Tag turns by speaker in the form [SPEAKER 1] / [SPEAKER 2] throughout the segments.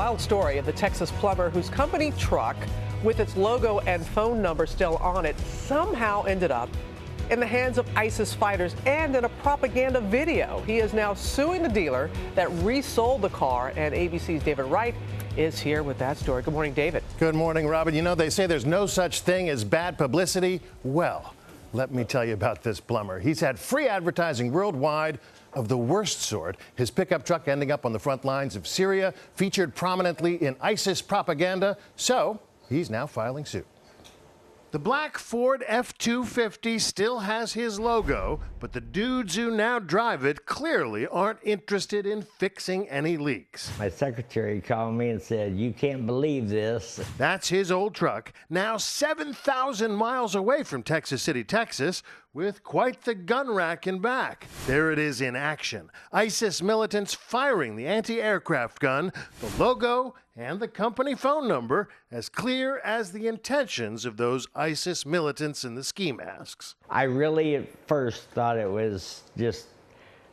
[SPEAKER 1] wild story of the Texas plumber whose company truck, with its logo and phone number still on it, somehow ended up in the hands of ISIS fighters and in a propaganda video. He is now suing the dealer that resold the car, and ABC's David Wright is here with that story. Good morning, David.
[SPEAKER 2] Good morning, Robin. You know, they say there's no such thing as bad publicity. Well, let me tell you about this plumber. He's had free advertising worldwide of the worst sort. His pickup truck ending up on the front lines of Syria, featured prominently in ISIS propaganda. So he's now filing suit. The black Ford F-250 still has his logo, but the dudes who now drive it clearly aren't interested in fixing any leaks.
[SPEAKER 3] My secretary called me and said, "You can't believe this."
[SPEAKER 2] That's his old truck, now 7,000 miles away from Texas City, Texas, with quite the gun rack in back. There it is in action. ISIS militants firing the anti-aircraft gun, the logo, and the company phone number, as clear as the intentions of those ISIS militants in the ski masks.
[SPEAKER 3] I really at first thought it was just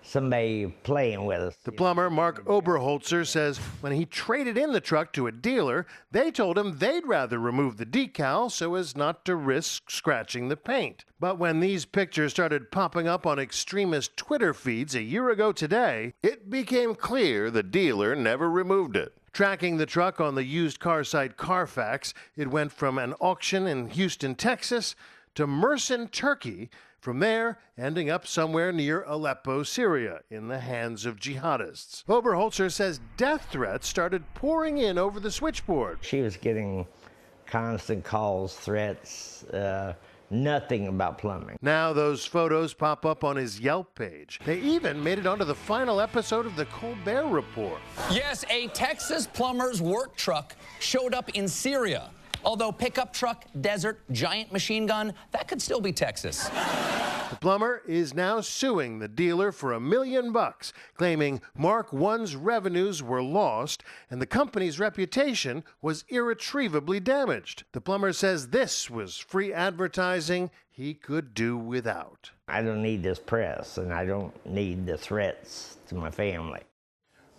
[SPEAKER 3] somebody playing with us.
[SPEAKER 2] The plumber, Mark Oberholzer, says when he traded in the truck to a dealer, they told him they'd rather remove the decal so as not to risk scratching the paint. But when these pictures started popping up on extremist Twitter feeds a year ago today, it became clear the dealer never removed it. Tracking the truck on the used car site Carfax, it went from an auction in Houston, Texas, to Mersin, Turkey. From there, ending up somewhere near Aleppo, Syria, in the hands of jihadists. Oberholzer says death threats started pouring in over the switchboard.
[SPEAKER 3] She was getting constant calls, threats, nothing about plumbing.
[SPEAKER 2] Now those photos pop up on his Yelp page. They even made it onto the final episode of the Colbert Report.
[SPEAKER 4] Yes, a Texas plumber's work truck showed up in Syria. Although pickup truck, desert, giant machine gun, that could still be Texas.
[SPEAKER 2] The plumber is now suing the dealer for $1 million, claiming Mark I's revenues were lost and the company's reputation was irretrievably damaged. The plumber says this was free advertising he could do without.
[SPEAKER 3] I don't need this press, and I don't need the threats to my family.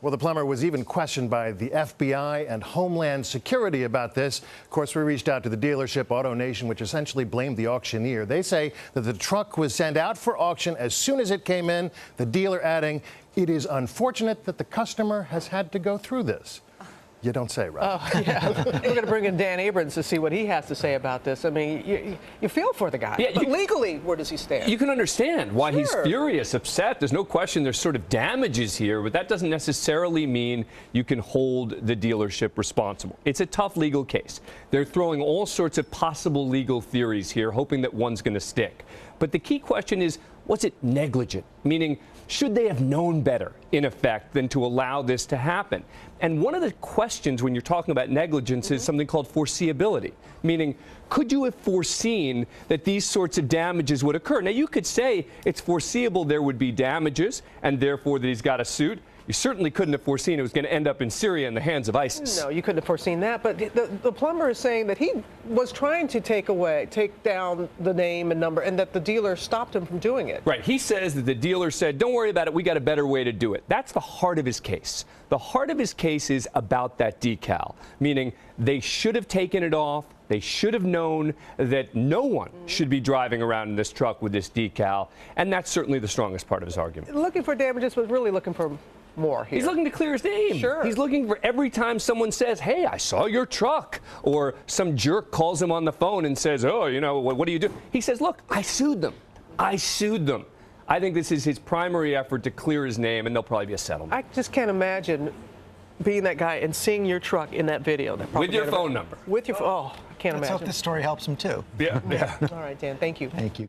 [SPEAKER 2] Well, the plumber was even questioned by the FBI and Homeland Security about this. Of course, we reached out to the dealership AutoNation, which essentially blamed the auctioneer. They say that the truck was sent out for auction as soon as it came in, the dealer adding, "It is unfortunate that the customer has had to go through this." You don't say, right?
[SPEAKER 1] Oh, yeah. We're going to bring in Dan Abrams to see what he has to say about this. I mean, you feel for the guy. Yeah, but legally, where does he stand?
[SPEAKER 5] You can understand why he's furious, upset. There's no question there's sort of damages here, but that doesn't necessarily mean you can hold the dealership responsible. It's a tough legal case. They're throwing all sorts of possible legal theories here, hoping that one's going to stick. But the key question is, was it negligent? Meaning, should they have known better, in effect, than to allow this to happen? And one of the questions when you're talking about negligence is something called foreseeability, meaning, could you have foreseen that these sorts of damages would occur? Now, you could say it's foreseeable there would be damages, and therefore that he's got a suit. You certainly couldn't have foreseen it was going to end up in Syria in the hands of ISIS.
[SPEAKER 1] No, you couldn't have foreseen that. But the plumber is saying that he was trying to take down the name and number, and that the dealer stopped him from doing it.
[SPEAKER 5] Right. He says that the dealer said, "Don't worry about it. We got a better way to do it." That's the heart of his case. The heart of his case is about that decal, meaning they should have taken it off. They should have known that no one should be driving around in this truck with this decal. And that's certainly the strongest part of his argument.
[SPEAKER 1] Looking for damages, but really looking for more here.
[SPEAKER 5] He's looking to clear his name.
[SPEAKER 1] Sure.
[SPEAKER 5] He's looking for every time someone says, "Hey, I saw your truck," or some jerk calls him on the phone and says, "Oh, you know, what do you do?" He says, "Look, I sued them. I sued them." I think this is his primary effort to clear his name, and there'll probably be a settlement.
[SPEAKER 1] I just can't imagine being that guy and seeing your truck in that video.
[SPEAKER 5] With your phone number.
[SPEAKER 1] With your phone. Oh, I can't imagine.
[SPEAKER 6] Let's hope this story helps him, too.
[SPEAKER 5] Yeah.
[SPEAKER 1] All right, Dan, thank you.
[SPEAKER 6] Thank you.